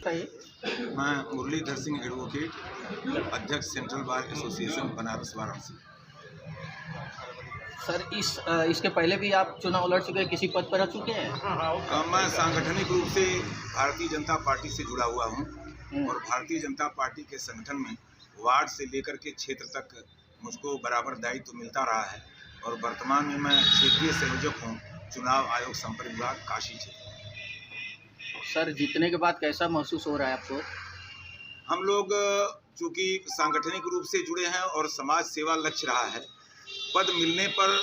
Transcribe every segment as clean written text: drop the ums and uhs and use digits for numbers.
मैं मुरलीधर सिंह एडवोकेट, अध्यक्ष central bar association Banaras Varanasi. Sir, इसके पहले भी आप चुनाव लड़ चुके हैं, किसी पद पर रह चुके हैं? मैं सांगठनिक रूप से भारतीय जनता पार्टी से जुड़ा हुआ हूं और भारतीय जनता पार्टी के संगठन में वार्ड से लेकर के क्षेत्र तक मुझको बराबर दायित्व मिलता रहा है और वर्तमान में मैं क्षेत्रीय संयोजक हूं, चुनाव आयोग संपर्क विभाग काशी क्षेत्र। सर, जीतने के बाद कैसा महसूस हो रहा है आपको? हम लोग चूँकि सांगठनिक रूप से जुड़े हैं और समाज सेवा लक्ष्य रहा है, पद मिलने पर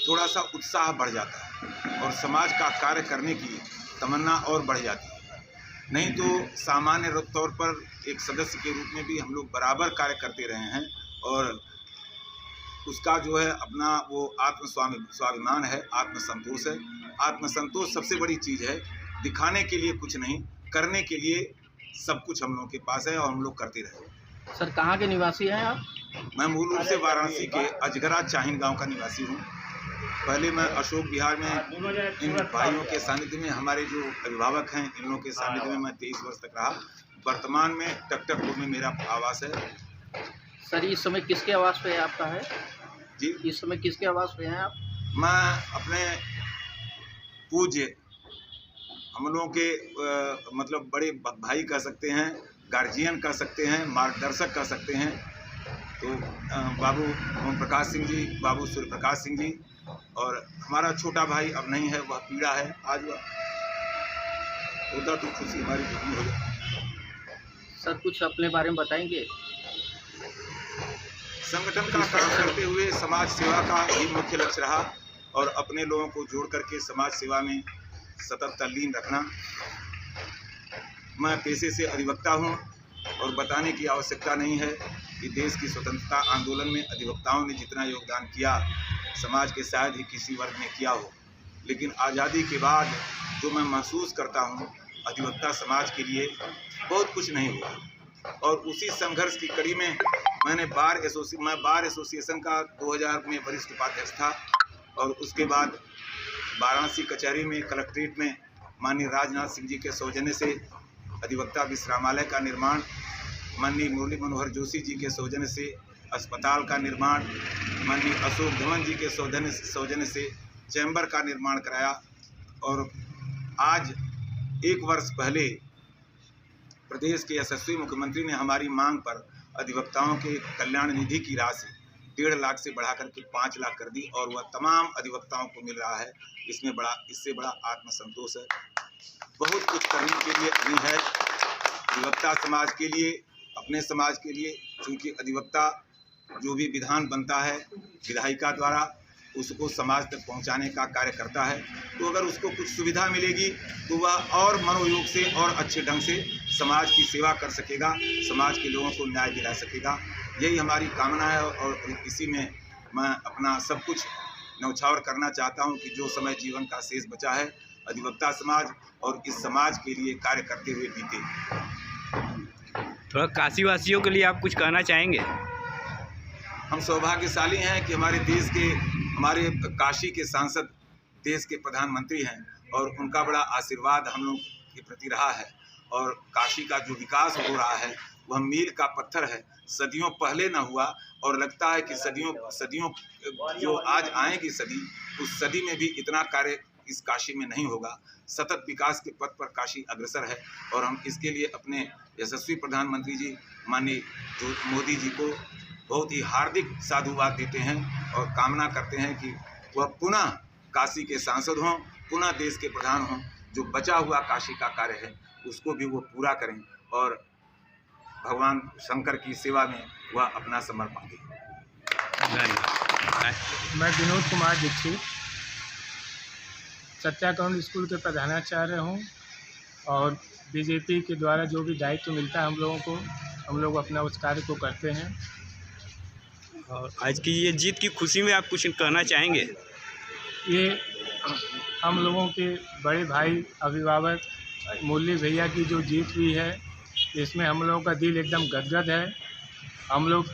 थोड़ा सा उत्साह बढ़ जाता है और समाज का कार्य करने की तमन्ना और बढ़ जाती है। नहीं तो सामान्य तौर पर एक सदस्य के रूप में भी हम लोग बराबर कार्य करते रहे हैं और उसका जो है अपना वो स्वाभिमान है, आत्मसंतोष है। आत्मसंतोष सबसे बड़ी चीज़ है। दिखाने के लिए कुछ नहीं, करने के लिए सब कुछ हम लोगों के पास है और हम लोग करते रहे। सर, कहाँ के निवासी हैं आप? मैं मूल रूप से वाराणसी के अजगरा चाहिन गांव का निवासी हूं। पहले मैं अशोक विहार में इन भाइयों के सानिध्य में, हमारे जो अभिभावक हैं इन लोगों के सानिध्य में मैं 23 वर्ष तक रहा। वर्तमान में टकटकपुर में मेरा आवास है। सर, इस समय किसके आवास पे आपका है जी, इस समय किसके आवास पे हैं आप? मैं अपने पूज्य हम लोगों के मतलब बड़े भाई कह सकते हैं, गार्जियन कह सकते हैं, मार्गदर्शक कह सकते हैं, तो बाबू ओम प्रकाश सिंह जी, बाबू सूर्य प्रकाश सिंह जी और हमारा छोटा भाई अब नहीं है, वह पीड़ा है। आज वह होता तो खुशी हमारी दुखी हो जाती। सर, कुछ अपने बारे में बताएंगे? संगठन का काम करते हुए समाज सेवा का ही मुख्य लक्ष्य रहा और अपने लोगों को जोड़ करके समाज सेवा में सतत तल्लीन रखना। मैं पेशे से अधिवक्ता हूं और बताने की आवश्यकता नहीं है कि देश की स्वतंत्रता आंदोलन में अधिवक्ताओं ने जितना योगदान किया समाज के शायद ही किसी वर्ग ने किया हो, लेकिन आज़ादी के बाद जो मैं महसूस करता हूं, अधिवक्ता समाज के लिए बहुत कुछ नहीं हुआ और उसी संघर्ष की कड़ी में मैं बार एसोसिएशन का 2000 में वरिष्ठ उपाध्यक्ष था और उसके बाद वाराणसी कचहरी में कलेक्ट्रेट में माननीय राजनाथ सिंह जी के सौजन्य से अधिवक्ता विश्रामालय का निर्माण, माननीय मुरली मनोहर जोशी जी के सौजन्य से अस्पताल का निर्माण, माननीय अशोक धवन जी के सौजन्य से चैम्बर का निर्माण कराया और आज 1 वर्ष पहले प्रदेश के यशस्वी मुख्यमंत्री ने हमारी मांग पर अधिवक्ताओं के कल्याण निधि की राशि 1.5 लाख से बढ़ा करके 5 लाख कर दी और वह तमाम अधिवक्ताओं को मिल रहा है। इससे बड़ा आत्मसंतोष है। बहुत कुछ करने के लिए अभी है अधिवक्ता समाज के लिए, अपने समाज के लिए, क्योंकि अधिवक्ता जो भी विधान बनता है विधायिका द्वारा उसको समाज तक पहुंचाने का कार्य करता है, तो अगर उसको कुछ सुविधा मिलेगी तो वह और मनोयोग से और अच्छे ढंग से समाज की सेवा कर सकेगा, समाज के लोगों को न्याय दिला सकेगा। यही हमारी कामना है और इसी में मैं अपना सब कुछ न्यौछावर करना चाहता हूं कि जो समय जीवन का शेष बचा है अधिवक्ता समाज और इस समाज के लिए कार्य करते हुए बीते। थोड़ा काशी वासियों के लिए आप कुछ कहना चाहेंगे? हम सौभाग्यशाली हैं कि हमारे काशी के सांसद देश के प्रधानमंत्री हैं और उनका बड़ा आशीर्वाद हम लोग के प्रति रहा है और काशी का जो विकास हो रहा है वह मील का पत्थर है, सदियों पहले न हुआ और लगता है कि सदियों जो आज आएगी सदी, उस सदी में भी इतना कार्य इस काशी में नहीं होगा। सतत विकास के पथ पर काशी अग्रसर है और हम इसके लिए अपने यशस्वी प्रधानमंत्री जी माननीय मोदी जी को बहुत ही हार्दिक साधुवाद देते हैं और कामना करते हैं कि वह पुनः काशी के सांसद हों, पुनः देश के प्रधान हों। जो बचा हुआ काशी का कार्य है उसको भी वो पूरा करें और भगवान शंकर की सेवा में वह अपना समर्पण दें। मैं विनोद कुमार दीक्षित सत्याग्रह स्कूल के प्रधानाचार्य हूँ और बीजेपी के द्वारा जो भी दायित्व मिलता है हम लोगों को, हम लोग अपना उस कार्य को करते हैं। और आज की ये जीत की खुशी में आप कुछ कहना चाहेंगे? ये हम लोगों के बड़े भाई अभिभावक मुरली भैया की जो जीत हुई है इसमें हम लोगों का दिल एकदम गदगद है। हम लोग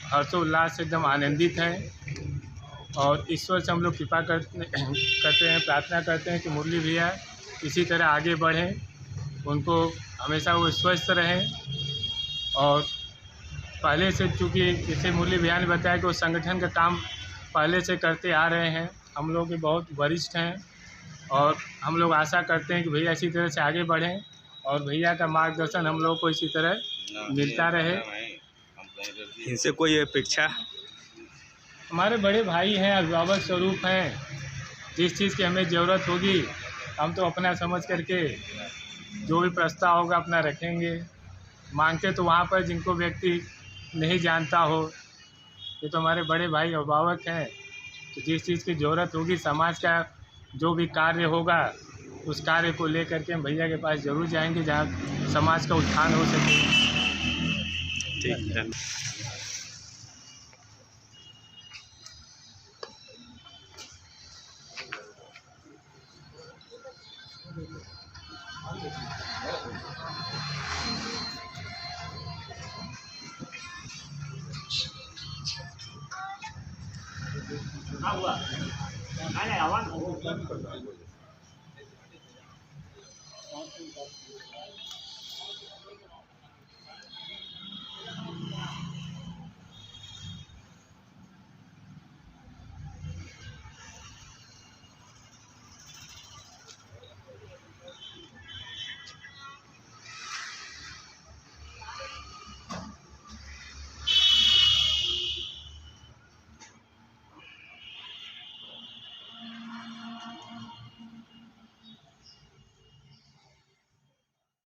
हर्षोल्लास से एकदम आनंदित हैं और ईश्वर से हम लोग कृपा करते हैं, प्रार्थना करते हैं कि मुरली भैया इसी तरह आगे बढ़ें, उनको हमेशा वो स्वस्थ रहें। और पहले से, चूँकि जैसे मुरली भैया ने बताया कि वो संगठन का काम पहले से करते आ रहे हैं, हम लोग भी बहुत वरिष्ठ हैं और हम लोग आशा करते हैं कि भैया इसी तरह से आगे बढ़ें और भैया का मार्गदर्शन हम लोग को इसी तरह मिलता रहे। इनसे कोई अपेक्षा? हमारे बड़े भाई हैं, अभिभावक स्वरूप हैं, जिस चीज़ की हमें ज़रूरत होगी हम तो अपना समझ करके जो भी प्रस्ताव होगा अपना रखेंगे। मांगते तो वहाँ पर जिनको व्यक्ति नहीं जानता हो, ये तो हमारे बड़े भाई अभिभावक हैं, तो जिस चीज़ की ज़रूरत होगी समाज का जो भी कार्य होगा उस कार्य को लेकर के हम भैया के पास ज़रूर जाएंगे, जहाँ समाज का उत्थान हो सके। ठीक है।